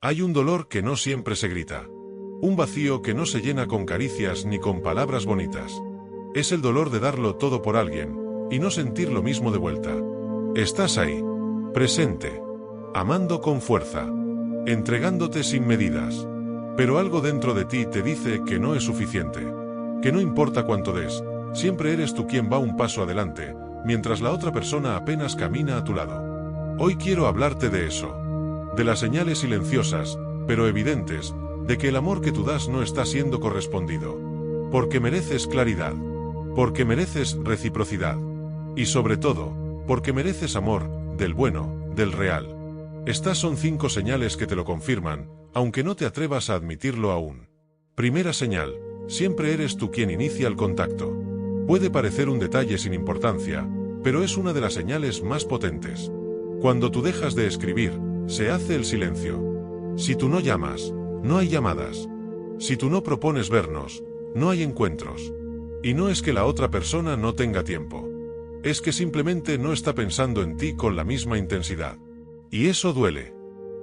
Hay un dolor que no siempre se grita. Un vacío que no se llena con caricias ni con palabras bonitas. Es el dolor de darlo todo por alguien, y no sentir lo mismo de vuelta. Estás ahí, presente, amando con fuerza, entregándote sin medidas. Pero algo dentro de ti te dice que no es suficiente, que no importa cuánto des, siempre eres tú quien va un paso adelante, mientras la otra persona apenas camina a tu lado. Hoy quiero hablarte de eso, de las señales silenciosas, pero evidentes, de que el amor que tú das no está siendo correspondido. Porque mereces claridad, porque mereces reciprocidad, y sobre todo, porque mereces amor, del bueno, del real. Estas son 5 señales que te lo confirman, aunque no te atrevas a admitirlo aún. Primera señal, siempre eres tú quien inicia el contacto. Puede parecer un detalle sin importancia, pero es una de las señales más potentes. Cuando tú dejas de escribir, se hace el silencio. Si tú no llamas, no hay llamadas. Si tú no propones vernos, no hay encuentros. Y no es que la otra persona no tenga tiempo. Es que simplemente no está pensando en ti con la misma intensidad. Y eso duele.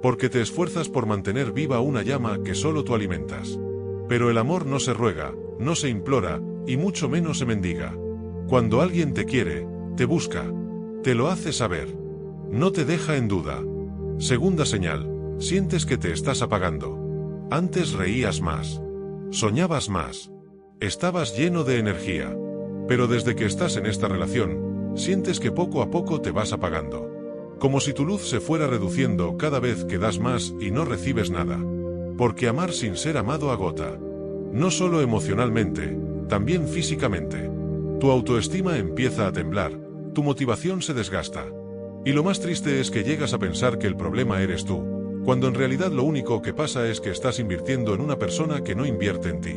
Porque te esfuerzas por mantener viva una llama que solo tú alimentas. Pero el amor no se ruega, no se implora, y mucho menos se mendiga. Cuando alguien te quiere, te busca, te lo hace saber. No te deja en duda. Segunda señal, sientes que te estás apagando. Antes reías más. Soñabas más. Estabas lleno de energía. Pero desde que estás en esta relación, sientes que poco a poco te vas apagando. Como si tu luz se fuera reduciendo cada vez que das más y no recibes nada. Porque amar sin ser amado agota. No solo emocionalmente, también físicamente. Tu autoestima empieza a temblar, tu motivación se desgasta. Y lo más triste es que llegas a pensar que el problema eres tú, cuando en realidad lo único que pasa es que estás invirtiendo en una persona que no invierte en ti.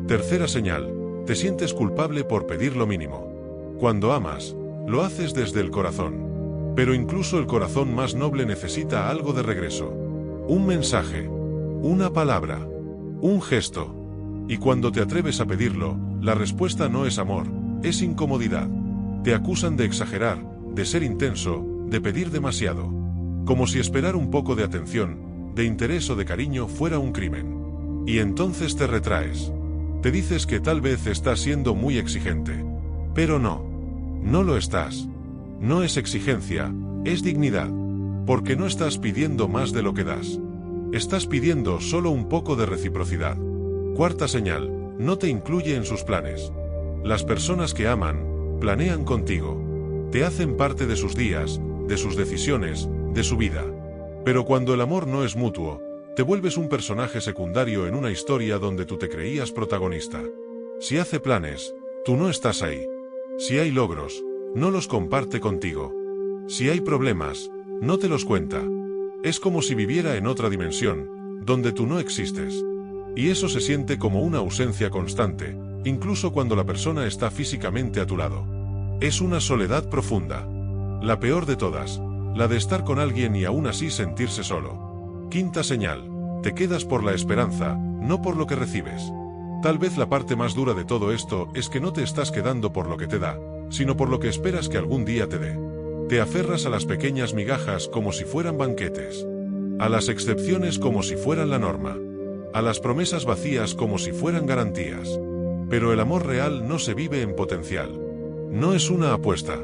Tercera señal, te sientes culpable por pedir lo mínimo. Cuando amas, lo haces desde el corazón. Pero incluso el corazón más noble necesita algo de regreso. Un mensaje, una palabra, un gesto. Y cuando te atreves a pedirlo, la respuesta no es amor, es incomodidad. Te acusan de exagerar, de ser intenso, de pedir demasiado. Como si esperar un poco de atención, de interés o de cariño fuera un crimen. Y entonces te retraes. Te dices que tal vez estás siendo muy exigente. Pero no. No lo estás. No es exigencia, es dignidad. Porque no estás pidiendo más de lo que das. Estás pidiendo solo un poco de reciprocidad. Cuarta señal, no te incluye en sus planes. Las personas que aman, planean contigo. Te hacen parte de sus días, de sus decisiones, de su vida. Pero cuando el amor no es mutuo, te vuelves un personaje secundario en una historia donde tú te creías protagonista. Si hace planes, tú no estás ahí. Si hay logros, no los comparte contigo. Si hay problemas, no te los cuenta. Es como si viviera en otra dimensión, donde tú no existes. Y eso se siente como una ausencia constante, incluso cuando la persona está físicamente a tu lado. Es una soledad profunda. La peor de todas, la de estar con alguien y aún así sentirse solo. Quinta señal, te quedas por la esperanza, no por lo que recibes. Tal vez la parte más dura de todo esto es que no te estás quedando por lo que te da, sino por lo que esperas que algún día te dé. Te aferras a las pequeñas migajas como si fueran banquetes. A las excepciones como si fueran la norma. A las promesas vacías como si fueran garantías. Pero el amor real no se vive en potencial. No es una apuesta.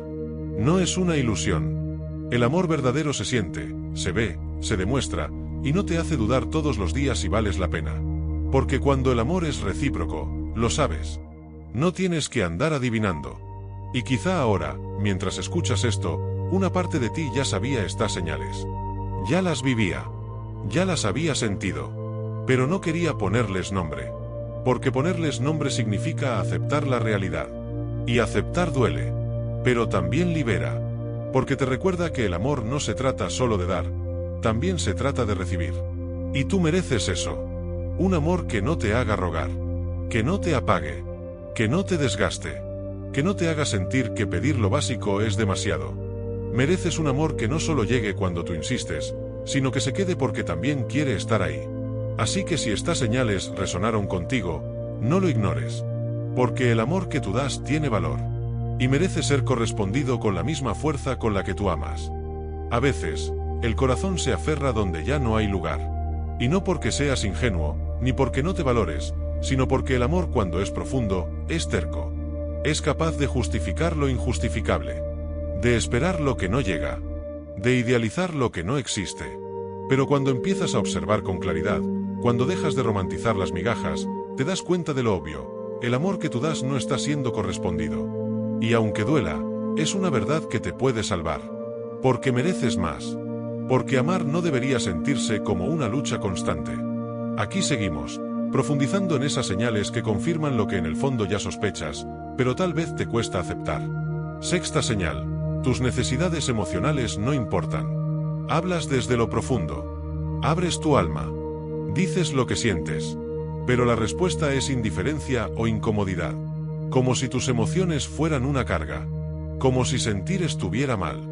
No es una ilusión. El amor verdadero se siente, se ve, se demuestra, y no te hace dudar todos los días si vales la pena. Porque cuando el amor es recíproco, lo sabes. No tienes que andar adivinando. Y quizá ahora, mientras escuchas esto, una parte de ti ya sabía estas señales. Ya las vivía. Ya las había sentido. Pero no quería ponerles nombre. Porque ponerles nombre significa aceptar la realidad. Y aceptar duele. Pero también libera. Porque te recuerda que el amor no se trata solo de dar. También se trata de recibir. Y tú mereces eso. Un amor que no te haga rogar. Que no te apague. Que no te desgaste. Que no te haga sentir que pedir lo básico es demasiado. Mereces un amor que no solo llegue cuando tú insistes, sino que se quede porque también quiere estar ahí. Así que si estas señales resonaron contigo, no lo ignores. Porque el amor que tú das tiene valor. Y merece ser correspondido con la misma fuerza con la que tú amas. A veces, el corazón se aferra donde ya no hay lugar. Y no porque seas ingenuo, ni porque no te valores, sino porque el amor, cuando es profundo, es terco. Es capaz de justificar lo injustificable, de esperar lo que no llega, de idealizar lo que no existe. Pero cuando empiezas a observar con claridad, cuando dejas de romantizar las migajas, te das cuenta de lo obvio: el amor que tú das no está siendo correspondido. Y aunque duela, es una verdad que te puede salvar. Porque mereces más. Porque amar no debería sentirse como una lucha constante. Aquí seguimos, profundizando en esas señales que confirman lo que en el fondo ya sospechas, pero tal vez te cuesta aceptar. Sexta señal: tus necesidades emocionales no importan. Hablas desde lo profundo. Abres tu alma. Dices lo que sientes. Pero la respuesta es indiferencia o incomodidad. Como si tus emociones fueran una carga. Como si sentir estuviera mal.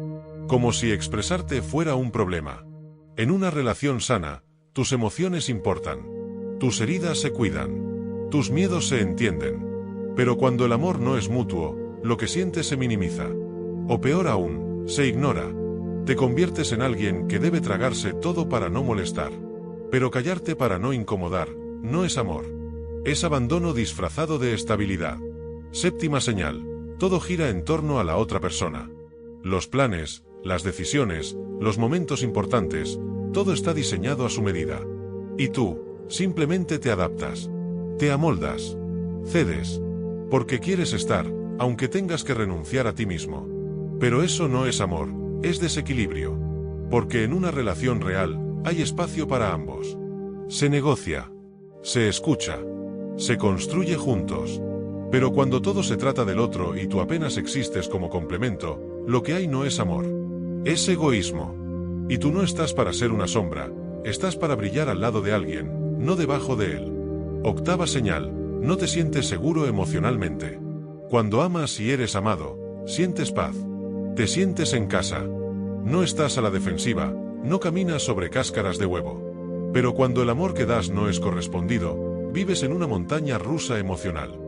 Como si expresarte fuera un problema. En una relación sana, tus emociones importan. Tus heridas se cuidan. Tus miedos se entienden. Pero cuando el amor no es mutuo, lo que sientes se minimiza. O peor aún, se ignora. Te conviertes en alguien que debe tragarse todo para no molestar. Pero callarte para no incomodar, no es amor. Es abandono disfrazado de estabilidad. Séptima señal: todo gira en torno a la otra persona. Los planes, las decisiones, los momentos importantes, todo está diseñado a su medida. Y tú, simplemente te adaptas. Te amoldas. Cedes. Porque quieres estar, aunque tengas que renunciar a ti mismo. Pero eso no es amor, es desequilibrio. Porque en una relación real, hay espacio para ambos. Se negocia. Se escucha. Se construye juntos. Pero cuando todo se trata del otro y tú apenas existes como complemento, lo que hay no es amor. Es egoísmo. Y tú no estás para ser una sombra, estás para brillar al lado de alguien, no debajo de él. Octava señal: no te sientes seguro emocionalmente. Cuando amas y eres amado, sientes paz. Te sientes en casa. No estás a la defensiva, no caminas sobre cáscaras de huevo. Pero cuando el amor que das no es correspondido, vives en una montaña rusa emocional.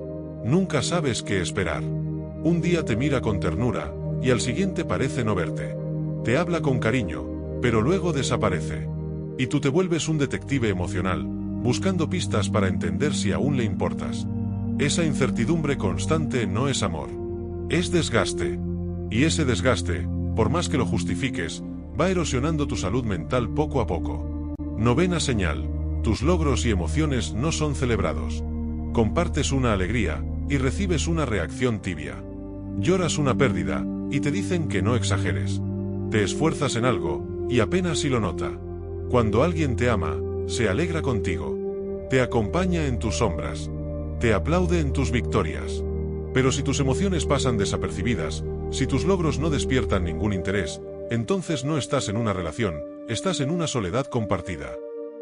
Nunca sabes qué esperar. Un día te mira con ternura, y al siguiente parece no verte. Te habla con cariño, pero luego desaparece. Y tú te vuelves un detective emocional, buscando pistas para entender si aún le importas. Esa incertidumbre constante no es amor. Es desgaste. Y ese desgaste, por más que lo justifiques, va erosionando tu salud mental poco a poco. Novena señal: tus logros y emociones no son celebrados. Compartes una alegría, y recibes una reacción tibia. Lloras una pérdida, y te dicen que no exageres. Te esfuerzas en algo, y apenas si lo nota. Cuando alguien te ama, se alegra contigo. Te acompaña en tus sombras. Te aplaude en tus victorias. Pero si tus emociones pasan desapercibidas, si tus logros no despiertan ningún interés, entonces no estás en una relación, estás en una soledad compartida.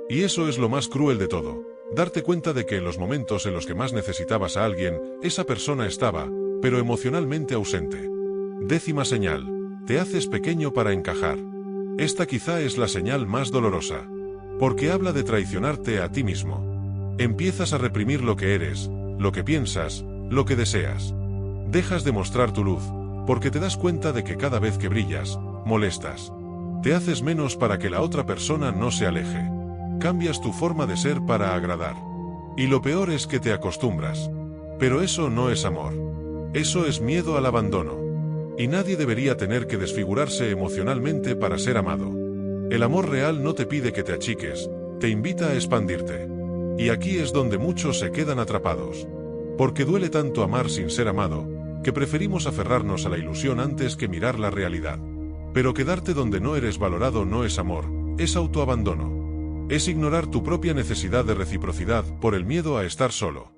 Y eso es lo más cruel de todo, darte cuenta de que en los momentos en los que más necesitabas a alguien, esa persona estaba, pero emocionalmente ausente. Décima señal: te haces pequeño para encajar. Esta quizá es la señal más dolorosa, porque habla de traicionarte a ti mismo. Empiezas a reprimir lo que eres, lo que piensas, lo que deseas. Dejas de mostrar tu luz, porque te das cuenta de que cada vez que brillas, molestas. Te haces menos para que la otra persona no se aleje. Cambias tu forma de ser para agradar. Y lo peor es que te acostumbras. Pero eso no es amor. Eso es miedo al abandono. Y nadie debería tener que desfigurarse emocionalmente para ser amado. El amor real no te pide que te achiques, te invita a expandirte. Y aquí es donde muchos se quedan atrapados. Porque duele tanto amar sin ser amado, que preferimos aferrarnos a la ilusión antes que mirar la realidad. Pero quedarte donde no eres valorado no es amor, es autoabandono. Es ignorar tu propia necesidad de reciprocidad por el miedo a estar solo.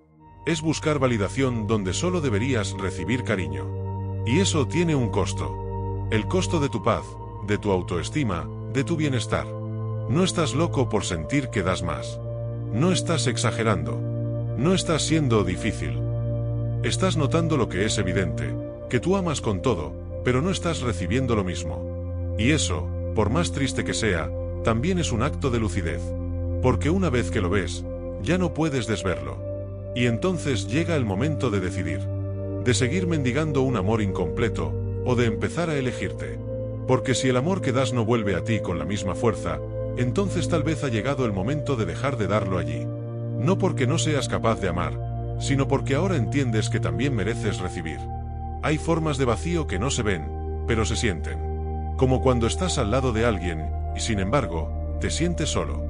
Es buscar validación donde solo deberías recibir cariño. Y eso tiene un costo. El costo de tu paz, de tu autoestima, de tu bienestar. No estás loco por sentir que das más. No estás exagerando. No estás siendo difícil. Estás notando lo que es evidente, que tú amas con todo, pero no estás recibiendo lo mismo. Y eso, por más triste que sea, también es un acto de lucidez. Porque una vez que lo ves, ya no puedes desverlo. Y entonces llega el momento de decidir. De seguir mendigando un amor incompleto, o de empezar a elegirte. Porque si el amor que das no vuelve a ti con la misma fuerza, entonces tal vez ha llegado el momento de dejar de darlo allí. No porque no seas capaz de amar, sino porque ahora entiendes que también mereces recibir. Hay formas de vacío que no se ven, pero se sienten. Como cuando estás al lado de alguien, y sin embargo, te sientes solo.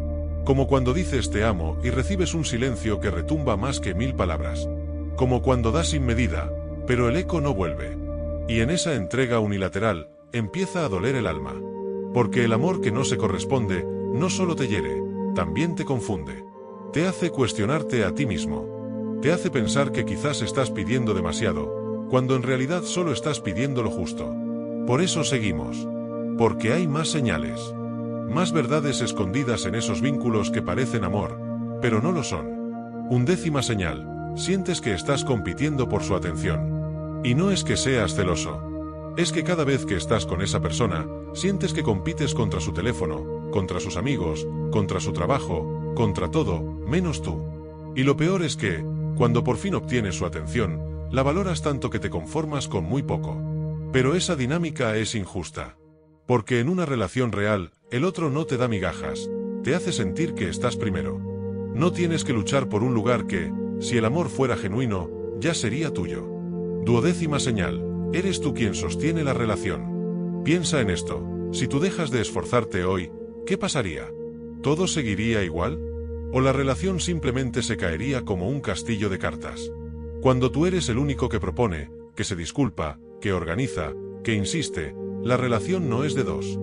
Como cuando dices te amo y recibes un silencio que retumba más que 1000 palabras. Como cuando das sin medida, pero el eco no vuelve. Y en esa entrega unilateral, empieza a doler el alma. Porque el amor que no se corresponde, no solo te hiere, también te confunde. Te hace cuestionarte a ti mismo. Te hace pensar que quizás estás pidiendo demasiado, cuando en realidad solo estás pidiendo lo justo. Por eso seguimos. Porque hay más señales. Más verdades escondidas en esos vínculos que parecen amor, pero no lo son. 11ª señal, sientes que estás compitiendo por su atención. Y no es que seas celoso. Es que cada vez que estás con esa persona, sientes que compites contra su teléfono, contra sus amigos, contra su trabajo, contra todo, menos tú. Y lo peor es que, cuando por fin obtienes su atención, la valoras tanto que te conformas con muy poco. Pero esa dinámica es injusta. Porque en una relación real, el otro no te da migajas, te hace sentir que estás primero. No tienes que luchar por un lugar que, si el amor fuera genuino, ya sería tuyo. 12ª señal, eres tú quien sostiene la relación. Piensa en esto, si tú dejas de esforzarte hoy, ¿qué pasaría? ¿Todo seguiría igual? ¿O la relación simplemente se caería como un castillo de cartas? Cuando tú eres el único que propone, que se disculpa, que organiza, que insiste, la relación no es de dos.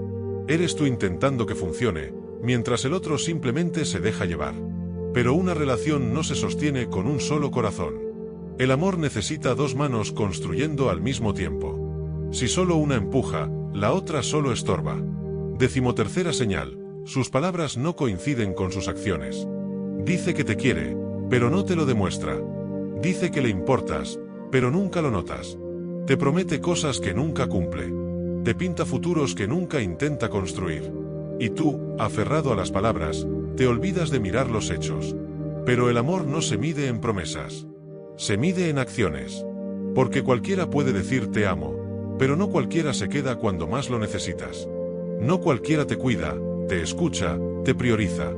Eres tú intentando que funcione, mientras el otro simplemente se deja llevar. Pero una relación no se sostiene con un solo corazón. El amor necesita dos manos construyendo al mismo tiempo. Si solo una empuja, la otra solo estorba. 13ª señal, sus palabras no coinciden con sus acciones. Dice que te quiere, pero no te lo demuestra. Dice que le importas, pero nunca lo notas. Te promete cosas que nunca cumple. Te pinta futuros que nunca intenta construir. Y tú, aferrado a las palabras, te olvidas de mirar los hechos. Pero el amor no se mide en promesas. Se mide en acciones. Porque cualquiera puede decir te amo, pero no cualquiera se queda cuando más lo necesitas. No cualquiera te cuida, te escucha, te prioriza.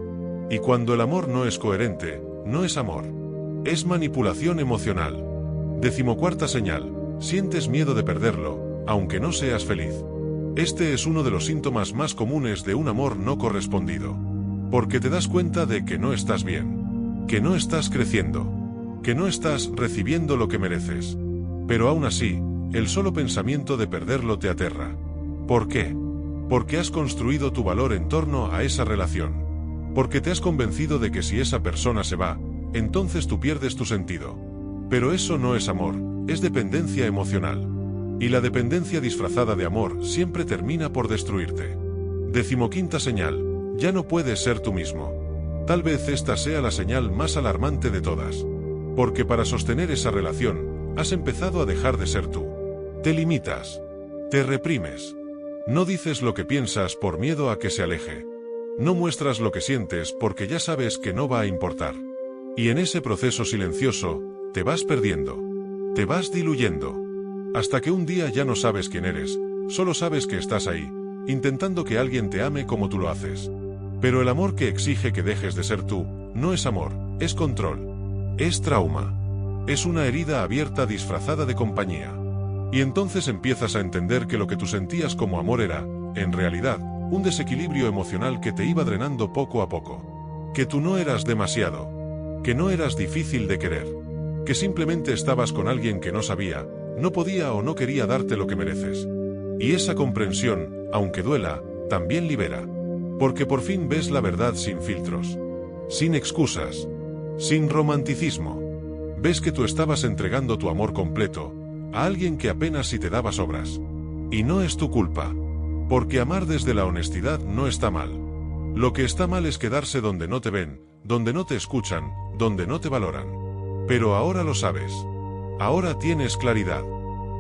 Y cuando el amor no es coherente, no es amor. Es manipulación emocional. 14ª señal, sientes miedo de perderlo, aunque no seas feliz. Este es uno de los síntomas más comunes de un amor no correspondido. Porque te das cuenta de que no estás bien, que no estás creciendo, que no estás recibiendo lo que mereces. Pero aún así, el solo pensamiento de perderlo te aterra. ¿Por qué? Porque has construido tu valor en torno a esa relación. Porque te has convencido de que si esa persona se va, entonces tú pierdes tu sentido. Pero eso no es amor, es dependencia emocional. Y la dependencia disfrazada de amor siempre termina por destruirte. 15ª señal, ya no puedes ser tú mismo. Tal vez esta sea la señal más alarmante de todas. Porque para sostener esa relación, has empezado a dejar de ser tú. Te limitas. Te reprimes. No dices lo que piensas por miedo a que se aleje. No muestras lo que sientes porque ya sabes que no va a importar. Y en ese proceso silencioso, te vas perdiendo. Te vas diluyendo. Hasta que un día ya no sabes quién eres, solo sabes que estás ahí, intentando que alguien te ame como tú lo haces. Pero el amor que exige que dejes de ser tú, no es amor, es control. Es trauma. Es una herida abierta disfrazada de compañía. Y entonces empiezas a entender que lo que tú sentías como amor era, en realidad, un desequilibrio emocional que te iba drenando poco a poco. Que tú no eras demasiado. Que no eras difícil de querer. Que simplemente estabas con alguien que no sabía, no podía o no quería darte lo que mereces. Y esa comprensión, aunque duela, también libera. Porque por fin ves la verdad sin filtros. Sin excusas. Sin romanticismo. Ves que tú estabas entregando tu amor completo a alguien que apenas si te daba sobras. Y no es tu culpa. Porque amar desde la honestidad no está mal. Lo que está mal es quedarse donde no te ven, donde no te escuchan, donde no te valoran. Pero ahora lo sabes. Ahora tienes claridad.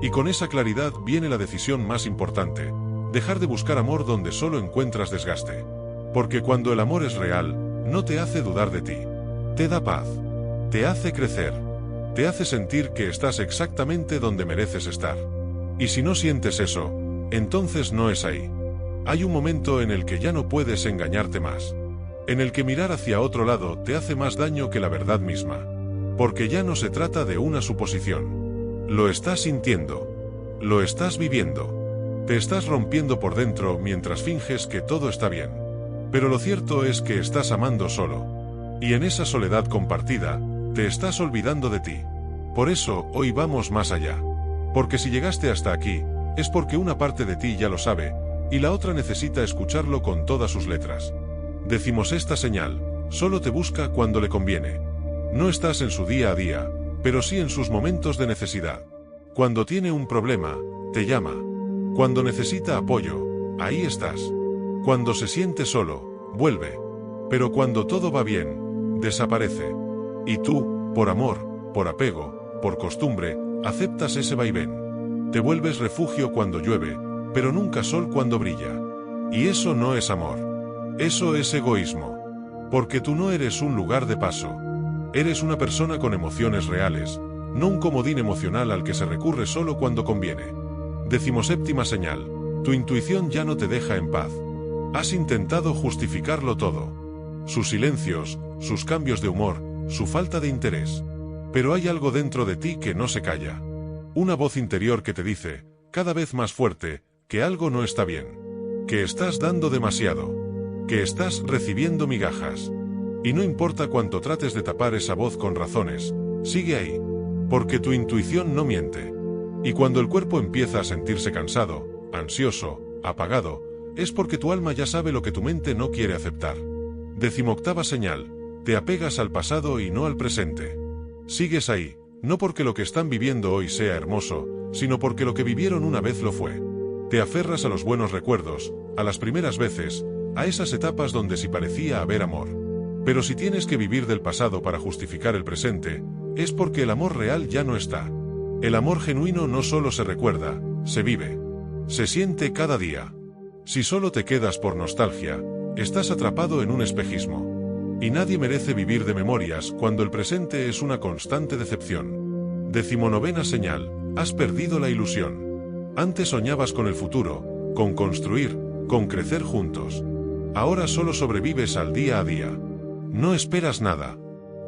Y con esa claridad viene la decisión más importante: dejar de buscar amor donde solo encuentras desgaste. Porque cuando el amor es real, no te hace dudar de ti. Te da paz. Te hace crecer. Te hace sentir que estás exactamente donde mereces estar. Y si no sientes eso, entonces no es ahí. Hay un momento en el que ya no puedes engañarte más. En el que mirar hacia otro lado te hace más daño que la verdad misma. Porque ya no se trata de una suposición. Lo estás sintiendo. Lo estás viviendo. Te estás rompiendo por dentro mientras finges que todo está bien. Pero lo cierto es que estás amando solo. Y en esa soledad compartida, te estás olvidando de ti. Por eso, hoy vamos más allá. Porque si llegaste hasta aquí, es porque una parte de ti ya lo sabe, y la otra necesita escucharlo con todas sus letras. Decimosexta señal, solo te busca cuando le conviene. No estás en su día a día, pero sí en sus momentos de necesidad. Cuando tiene un problema, te llama. Cuando necesita apoyo, ahí estás. Cuando se siente solo, vuelve. Pero cuando todo va bien, desaparece. Y tú, por amor, por apego, por costumbre, aceptas ese vaivén. Te vuelves refugio cuando llueve, pero nunca sol cuando brilla. Y eso no es amor. Eso es egoísmo. Porque tú no eres un lugar de paso. Eres una persona con emociones reales, no un comodín emocional al que se recurre solo cuando conviene. Decimoséptima señal, tu intuición ya no te deja en paz. Has intentado justificarlo todo. Sus silencios, sus cambios de humor, su falta de interés. Pero hay algo dentro de ti que no se calla. Una voz interior que te dice, cada vez más fuerte, que algo no está bien. Que estás dando demasiado. Que estás recibiendo migajas. Y no importa cuánto trates de tapar esa voz con razones, sigue ahí. Porque tu intuición no miente. Y cuando el cuerpo empieza a sentirse cansado, ansioso, apagado, es porque tu alma ya sabe lo que tu mente no quiere aceptar. Decimoctava señal, te apegas al pasado y no al presente. Sigues ahí, no porque lo que están viviendo hoy sea hermoso, sino porque lo que vivieron una vez lo fue. Te aferras a los buenos recuerdos, a las primeras veces, a esas etapas donde sí parecía haber amor. Pero si tienes que vivir del pasado para justificar el presente, es porque el amor real ya no está. El amor genuino no solo se recuerda, se vive. Se siente cada día. Si solo te quedas por nostalgia, estás atrapado en un espejismo. Y nadie merece vivir de memorias cuando el presente es una constante decepción. Decimonovena señal, has perdido la ilusión. Antes soñabas con el futuro, con construir, con crecer juntos. Ahora solo sobrevives al día a día. No esperas nada.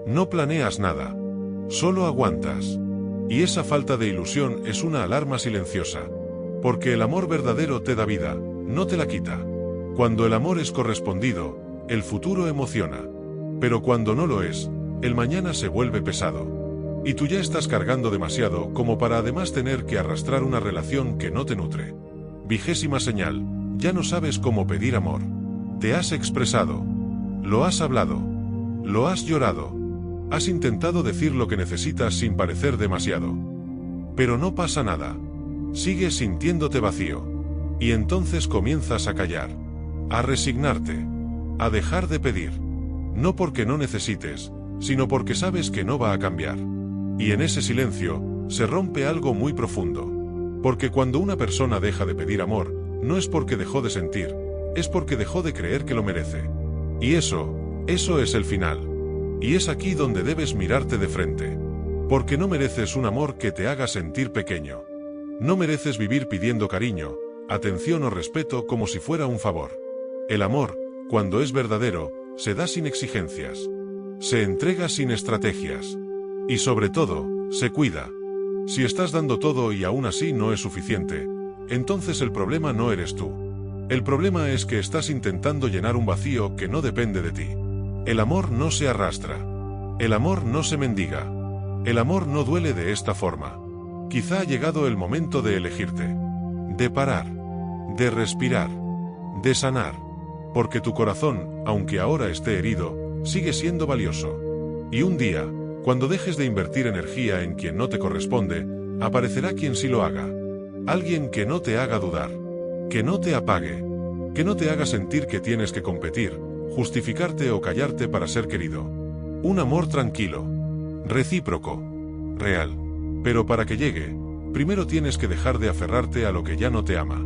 No planeas nada. Solo aguantas. Y esa falta de ilusión es una alarma silenciosa. Porque el amor verdadero te da vida, no te la quita. Cuando el amor es correspondido, el futuro emociona. Pero cuando no lo es, el mañana se vuelve pesado. Y tú ya estás cargando demasiado como para además tener que arrastrar una relación que no te nutre. Vigésima señal, ya no sabes cómo pedir amor. Te has expresado. Lo has hablado. Lo has llorado. Has intentado decir lo que necesitas sin parecer demasiado. Pero no pasa nada. Sigues sintiéndote vacío. Y entonces comienzas a callar. A resignarte. A dejar de pedir. No porque no necesites, sino porque sabes que no va a cambiar. Y en ese silencio, se rompe algo muy profundo. Porque cuando una persona deja de pedir amor, no es porque dejó de sentir, es porque dejó de creer que lo merece. Y eso es el final. Y es aquí donde debes mirarte de frente. Porque no mereces un amor que te haga sentir pequeño. No mereces vivir pidiendo cariño, atención o respeto como si fuera un favor. El amor, cuando es verdadero, se da sin exigencias. Se entrega sin estrategias. Y sobre todo, se cuida. Si estás dando todo y aún así no es suficiente, entonces el problema no eres tú. El problema es que estás intentando llenar un vacío que no depende de ti. El amor no se arrastra. El amor no se mendiga. El amor no duele de esta forma. Quizá ha llegado el momento de elegirte. De parar. De respirar. De sanar. Porque tu corazón, aunque ahora esté herido, sigue siendo valioso. Y un día, cuando dejes de invertir energía en quien no te corresponde, aparecerá quien sí lo haga. Alguien que no te haga dudar. Que no te apague. Que no te haga sentir que tienes que competir, justificarte o callarte para ser querido. Un amor tranquilo. Recíproco. Real. Pero para que llegue, primero tienes que dejar de aferrarte a lo que ya no te ama.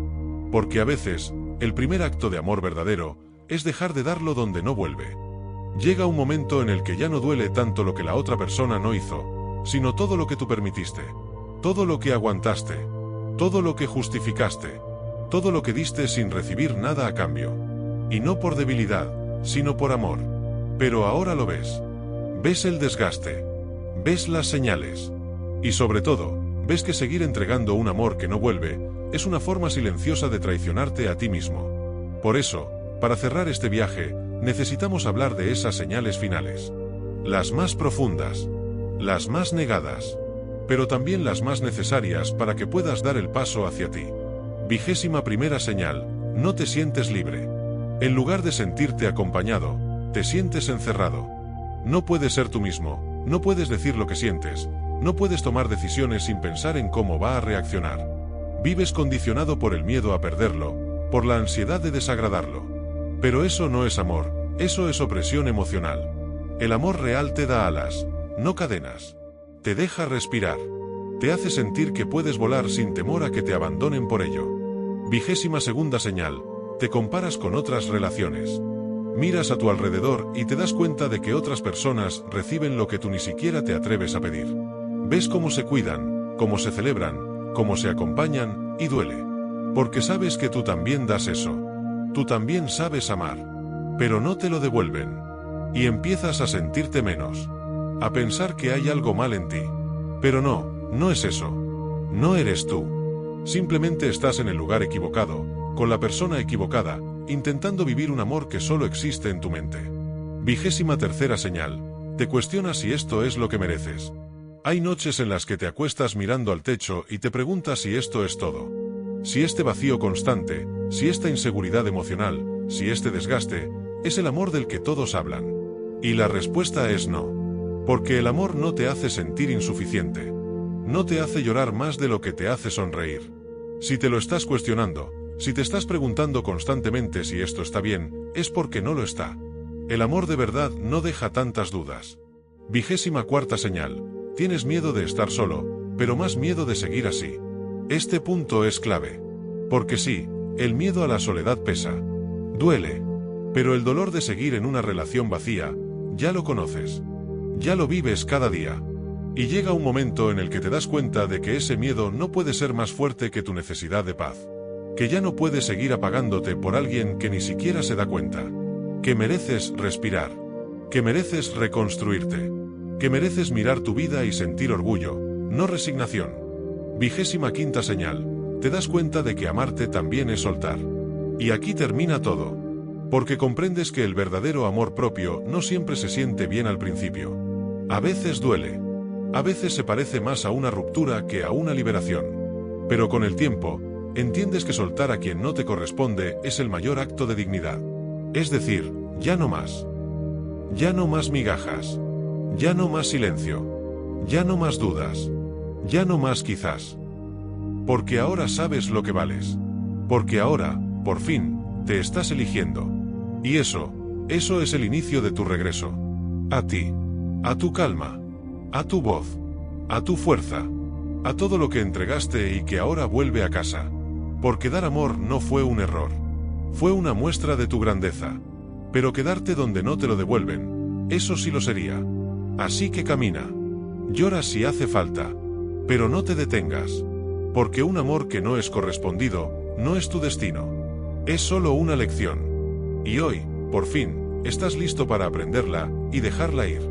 Porque a veces, el primer acto de amor verdadero, es dejar de darlo donde no vuelve. Llega un momento en el que ya no duele tanto lo que la otra persona no hizo, sino todo lo que tú permitiste. Todo lo que aguantaste. Todo lo que justificaste. Todo lo que diste sin recibir nada a cambio. Y no por debilidad, sino por amor. Pero ahora lo ves. Ves el desgaste. Ves las señales. Y sobre todo, ves que seguir entregando un amor que no vuelve, es una forma silenciosa de traicionarte a ti mismo. Por eso, para cerrar este viaje, necesitamos hablar de esas señales finales. Las más profundas. Las más negadas. Pero también las más necesarias para que puedas dar el paso hacia ti. 21ª señal, no te sientes libre. En lugar de sentirte acompañado, te sientes encerrado. No puedes ser tú mismo, no puedes decir lo que sientes, no puedes tomar decisiones sin pensar en cómo va a reaccionar. Vives condicionado por el miedo a perderlo, por la ansiedad de desagradarlo. Pero eso no es amor, eso es opresión emocional. El amor real te da alas, no cadenas. Te deja respirar. Te hace sentir que puedes volar sin temor a que te abandonen por ello. 22ª señal, te comparas con otras relaciones. Miras a tu alrededor y te das cuenta de que otras personas reciben lo que tú ni siquiera te atreves a pedir. Ves cómo se cuidan, cómo se celebran, cómo se acompañan, y duele. Porque sabes que tú también das eso. Tú también sabes amar. Pero no te lo devuelven. Y empiezas a sentirte menos. A pensar que hay algo mal en ti. Pero no es eso. No eres tú. Simplemente estás en el lugar equivocado, con la persona equivocada, intentando vivir un amor que solo existe en tu mente. 23ª señal, te cuestionas si esto es lo que mereces. Hay noches en las que te acuestas mirando al techo y te preguntas si esto es todo. Si este vacío constante, si esta inseguridad emocional, si este desgaste, es el amor del que todos hablan. Y la respuesta es no. Porque el amor no te hace sentir insuficiente. No te hace llorar más de lo que te hace sonreír. Si te lo estás cuestionando, si te estás preguntando constantemente si esto está bien, es porque no lo está. El amor de verdad no deja tantas dudas. 24ª señal, tienes miedo de estar solo, pero más miedo de seguir así. Este punto es clave. Porque sí, el miedo a la soledad pesa. Duele. Pero el dolor de seguir en una relación vacía, ya lo conoces. Ya lo vives cada día. Y llega un momento en el que te das cuenta de que ese miedo no puede ser más fuerte que tu necesidad de paz. Que ya no puedes seguir apagándote por alguien que ni siquiera se da cuenta. Que mereces respirar. Que mereces reconstruirte. Que mereces mirar tu vida y sentir orgullo, no resignación. 25ª señal, te das cuenta de que amarte también es soltar. Y aquí termina todo. Porque comprendes que el verdadero amor propio no siempre se siente bien al principio. A veces duele. A veces se parece más a una ruptura que a una liberación. Pero con el tiempo, entiendes que soltar a quien no te corresponde es el mayor acto de dignidad. Es decir, ya no más. Ya no más migajas. Ya no más silencio. Ya no más dudas. Ya no más quizás. Porque ahora sabes lo que vales. Porque ahora, por fin, te estás eligiendo. Y eso es el inicio de tu regreso. A ti. A tu calma. A tu voz. A tu fuerza. A todo lo que entregaste y que ahora vuelve a casa. Porque dar amor no fue un error. Fue una muestra de tu grandeza. Pero quedarte donde no te lo devuelven, eso sí lo sería. Así que camina. Llora si hace falta. Pero no te detengas. Porque un amor que no es correspondido, no es tu destino. Es solo una lección. Y hoy, por fin, estás listo para aprenderla y dejarla ir.